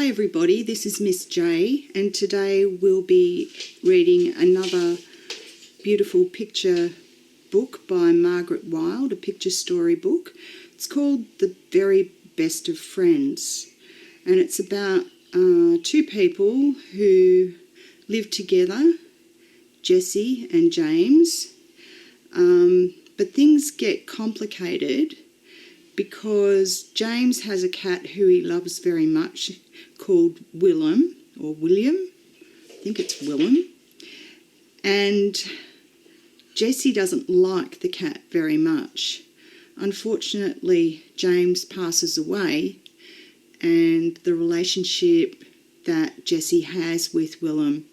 Hi everybody, this is Miss J, and today we'll be reading another beautiful picture book by Margaret Wild, a picture story book. It's called The Very Best of Friends, and it's about two people who live together, Jessie and James, but things get complicated because James has a cat who he loves very much called William, I think it's Willem, and Jessie doesn't like the cat very much. Unfortunately, James passes away, and the relationship that Jessie has with Willem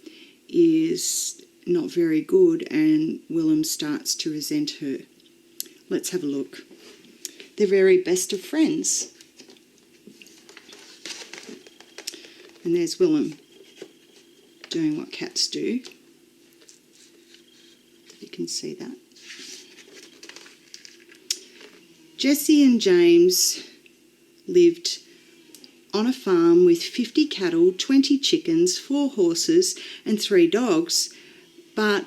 is not very good, and Willem starts to resent her. Let's have a look. The Very Best of Friends. And there's Willem doing what cats do. You can see that. Jessie and James lived on a farm with 50 cattle, 20 chickens, 4 horses and 3 dogs, but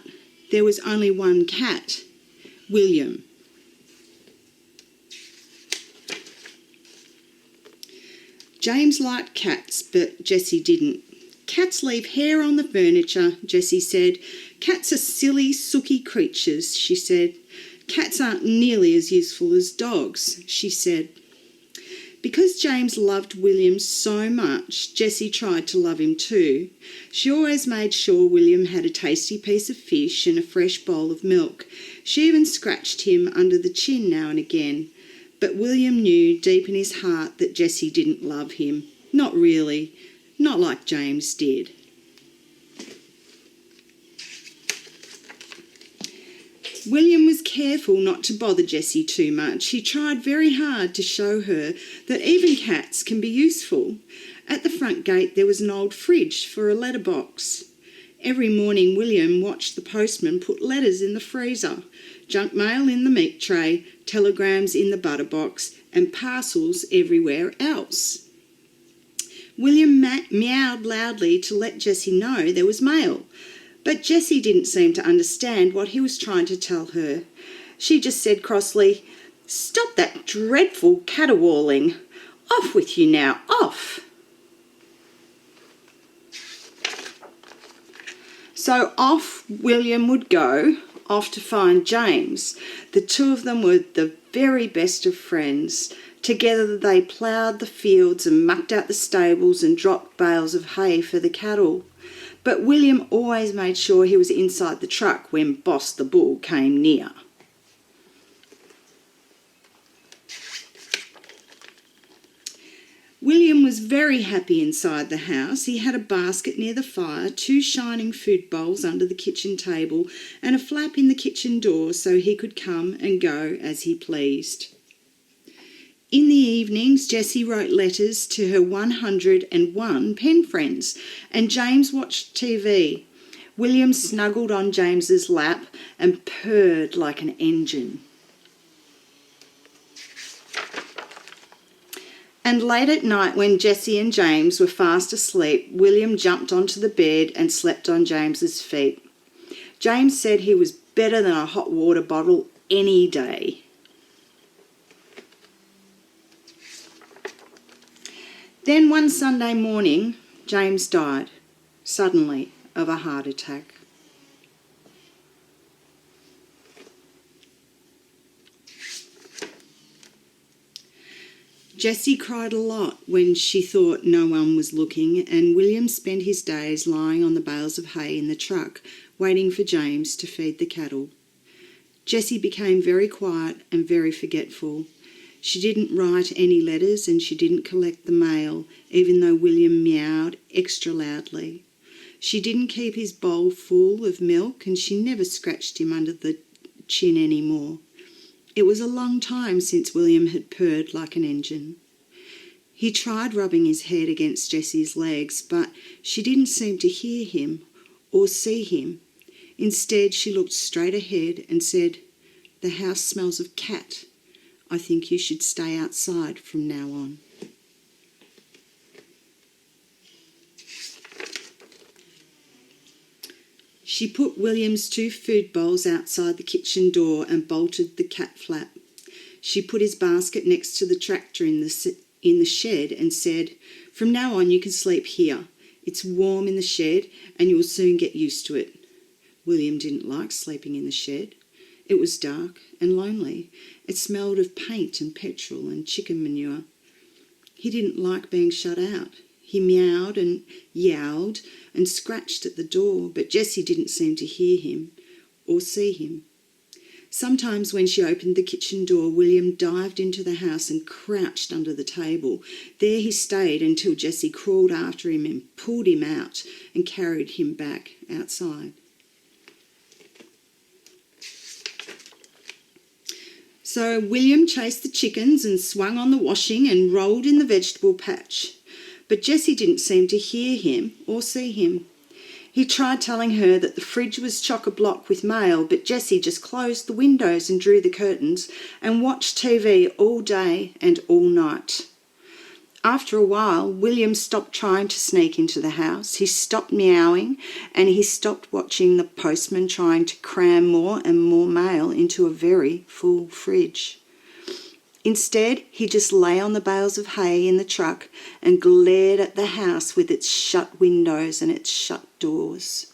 there was only one cat, William. James liked cats, but Jessie didn't. Cats leave hair on the furniture, Jessie said. Cats are silly, sooky creatures, she said. Cats aren't nearly as useful as dogs, she said. Because James loved William so much, Jessie tried to love him too. She always made sure William had a tasty piece of fish and a fresh bowl of milk. She even scratched him under the chin now and again. But William knew deep in his heart that Jessie didn't love him. Not really. Not like James did. William was careful not to bother Jessie too much. He tried very hard to show her that even cats can be useful. At the front gate there was an old fridge for a letterbox. Every morning William watched the postman put letters in the freezer, junk mail in the meat tray, telegrams in the butter box, and parcels everywhere else. William meowed loudly to let Jessie know there was mail, but Jessie didn't seem to understand what he was trying to tell her. She just said crossly, "Stop that dreadful caterwauling. Off with you now, off." So off William would go, off to find James. The two of them were the very best of friends. Together they ploughed the fields and mucked out the stables and dropped bales of hay for the cattle. But William always made sure he was inside the truck when Boss the Bull came near. William was very happy inside the house. He had a basket near the fire, 2 shining food bowls under the kitchen table, and a flap in the kitchen door so he could come and go as he pleased. In the evenings, Jessie wrote letters to her 101 pen friends, and James watched TV. William snuggled on James's lap and purred like an engine. And late at night, when Jessie and James were fast asleep, William jumped onto the bed and slept on James's feet. James said he was better than a hot water bottle any day. Then one Sunday morning, James died, suddenly, of a heart attack. Jessie cried a lot when she thought no one was looking, and William spent his days lying on the bales of hay in the truck, waiting for James to feed the cattle. Jessie became very quiet and very forgetful. She didn't write any letters and she didn't collect the mail, even though William meowed extra loudly. She didn't keep his bowl full of milk, and she never scratched him under the chin anymore. It was a long time since William had purred like an engine. He tried rubbing his head against Jessie's legs, but she didn't seem to hear him or see him. Instead, she looked straight ahead and said, "The house smells of cat. I think you should stay outside from now on." She put William's 2 food bowls outside the kitchen door and bolted the cat flap. She put his basket next to the tractor in the shed and said, "From now on you can sleep here. It's warm in the shed and you will soon get used to it." William didn't like sleeping in the shed. It was dark and lonely. It smelled of paint and petrol and chicken manure. He didn't like being shut out. He meowed and yowled and scratched at the door, but Jessie didn't seem to hear him or see him. Sometimes when she opened the kitchen door, William dived into the house and crouched under the table. There he stayed until Jessie crawled after him and pulled him out and carried him back outside. So William chased the chickens and swung on the washing and rolled in the vegetable patch. But Jessie didn't seem to hear him or see him. He tried telling her that the fridge was chock-a-block with mail, but Jessie just closed the windows and drew the curtains and watched TV all day and all night. After a while, William stopped trying to sneak into the house. He stopped meowing and he stopped watching the postman trying to cram more and more mail into a very full fridge. Instead, he just lay on the bales of hay in the truck and glared at the house with its shut windows and its shut doors.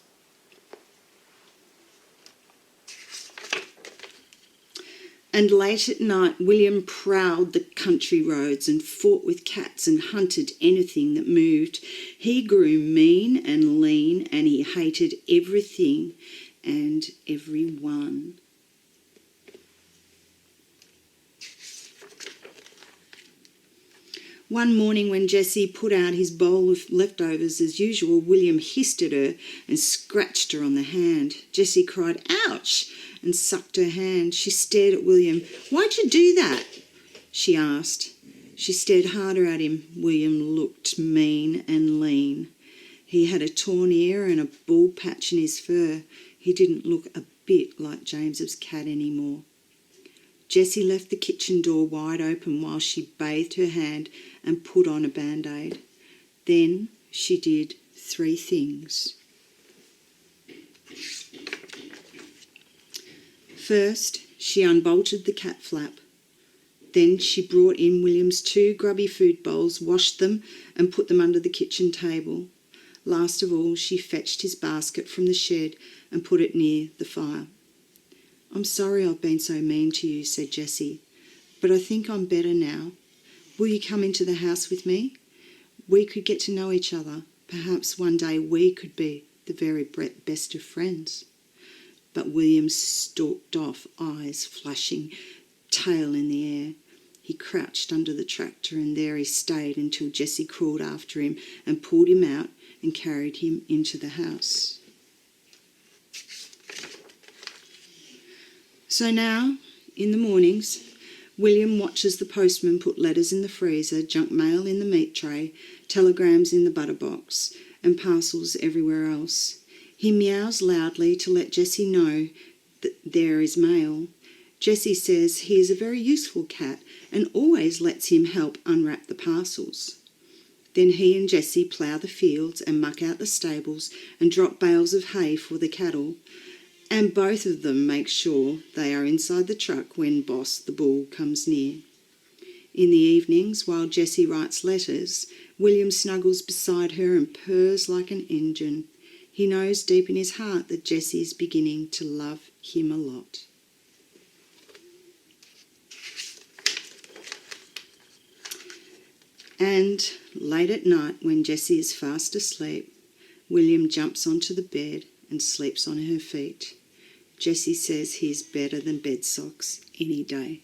And late at night, William prowled the country roads and fought with cats and hunted anything that moved. He grew mean and lean and he hated everything and everyone. One morning when Jessie put out his bowl of leftovers as usual, William hissed at her and scratched her on the hand. Jessie cried, "Ouch!" and sucked her hand. She stared at William. "Why'd you do that?" she asked. She stared harder at him. William looked mean and lean. He had a torn ear and a bald patch in his fur. He didn't look a bit like James's cat anymore. Jessie left the kitchen door wide open while she bathed her hand and put on a band-aid. Then she did 3 things. First, she unbolted the cat flap. Then she brought in William's 2 grubby food bowls, washed them and put them under the kitchen table. Last of all, she fetched his basket from the shed and put it near the fire. "I'm sorry I've been so mean to you," said Jessie, "but I think I'm better now. Will you come into the house with me? We could get to know each other. Perhaps one day we could be the very best of friends." But William stalked off, eyes flashing, tail in the air. He crouched under the tractor and there he stayed until Jessie crawled after him and pulled him out and carried him into the house. So now, in the mornings, William watches the postman put letters in the freezer, junk mail in the meat tray, telegrams in the butter box, and parcels everywhere else. He meows loudly to let Jessie know that there is mail. Jessie says he is a very useful cat and always lets him help unwrap the parcels. Then he and Jessie plough the fields and muck out the stables and drop bales of hay for the cattle. And both of them make sure they are inside the truck when Boss the bull comes near. In the evenings, while Jessie writes letters, William snuggles beside her and purrs like an engine. He knows deep in his heart that Jessie is beginning to love him a lot. And late at night, when Jessie is fast asleep, William jumps onto the bed and sleeps on her feet. Jessie says he's better than bed socks any day.